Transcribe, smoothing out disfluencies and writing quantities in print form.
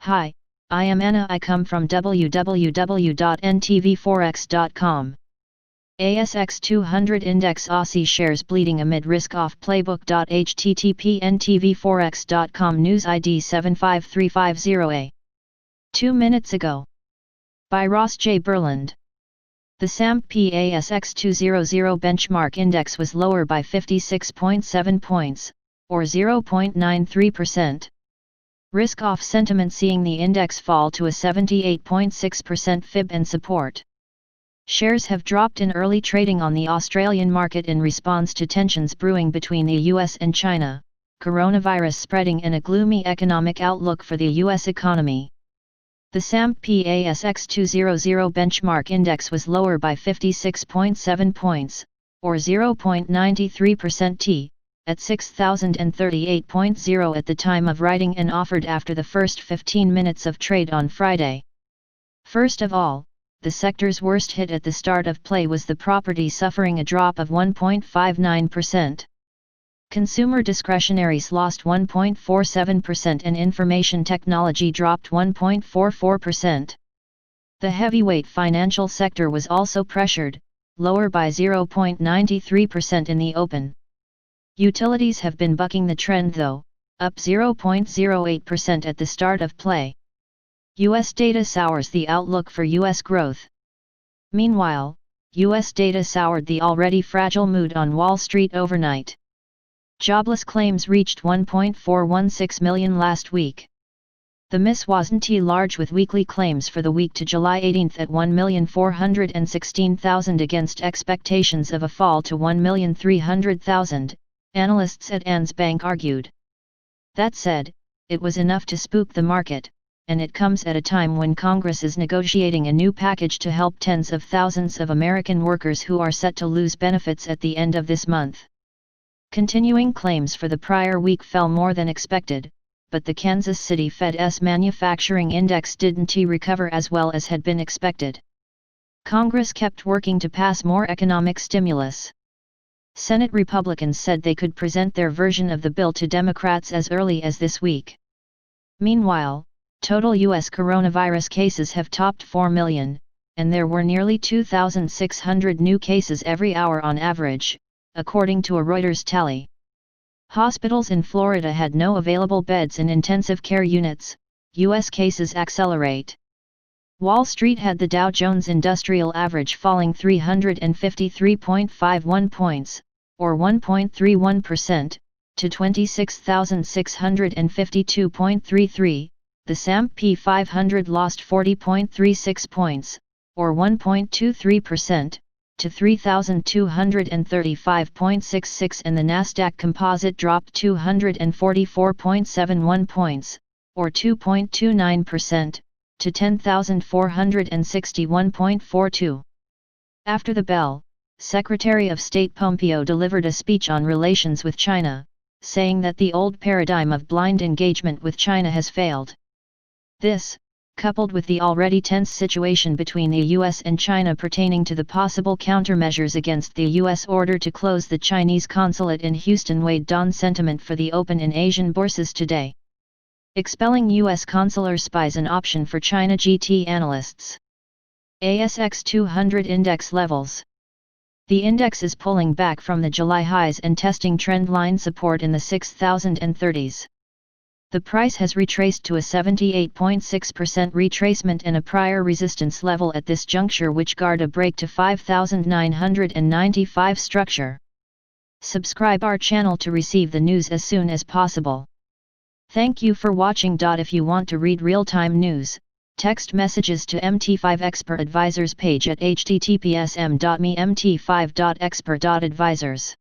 Hi, I am Anna. I come from www.ntvforex.com. ASX 200 Index Aussie shares bleeding amid risk-off playbook. http ntvforex.com News ID 75350A. 2 minutes ago. By Ross J. Burland. The S&P ASX 200 benchmark index was lower by 56.7 points, or 0.93%. Risk-off sentiment seeing the index fall to a 78.6% fib and support. Shares have dropped in early trading on the Australian market in response to tensions brewing between the US and China, coronavirus spreading and a gloomy economic outlook for the US economy. The S&P ASX 200 benchmark index was lower by 56.7 points, or 0.93% at 6,038.0 at the time of writing and offered after the first 15 minutes of trade on Friday. First of all, the sector's worst hit at the start of play was the property, suffering a drop of 1.59%. Consumer discretionaries lost 1.47% and information technology dropped 1.44%. The heavyweight financial sector was also pressured, lower by 0.93% in the open. Utilities have been bucking the trend though, up 0.08% at the start of play. US data sours the outlook for US growth. Meanwhile, US data soured the already fragile mood on Wall Street overnight. Jobless claims reached 1.416 million last week. The miss wasn't large, with weekly claims for the week to July 18 at 1,416,000 against expectations of a fall to 1,300,000, analysts at ANZ Bank argued. That said, it was enough to spook the market, and it comes at a time when Congress is negotiating a new package to help tens of thousands of American workers who are set to lose benefits at the end of this month. Continuing claims for the prior week fell more than expected, but the Kansas City Fed's manufacturing index didn't recover as well as had been expected. Congress kept working to pass more economic stimulus. Senate Republicans said they could present their version of the bill to Democrats as early as this week. Meanwhile, total U.S. coronavirus cases have topped 4 million, and there were nearly 2,600 new cases every hour on average, according to a Reuters tally. Hospitals in Florida had no available beds in intensive care units. U.S. cases accelerate. Wall Street had the Dow Jones Industrial Average falling 353.51 points, or 1.31%, to 26,652.33. The S&P 500 lost 40.36 points, or 1.23%, to 3,235.66, and the Nasdaq Composite dropped 244.71 points, or 2.29%, to 10,461.42. After the bell, Secretary of State Pompeo delivered a speech on relations with China, saying that the old paradigm of blind engagement with China has failed. This, coupled with the already tense situation between the US and China pertaining to the possible countermeasures against the US order to close the Chinese consulate in Houston, weighed down sentiment for the open in Asian bourses today. Expelling US consular spies an option for China GT analysts. ASX 200 index levels. The index is pulling back from the July highs and testing trendline support in the 6,030s. The price has retraced to a 78.6% retracement and a prior resistance level at this juncture, which guard a break to 5,995 structure. Subscribe our channel to receive the news as soon as possible. Thank you for watching. If you want to read real-time news, text messages to MT5 Expert Advisors page at https://m.me/mt5.expert.advisors.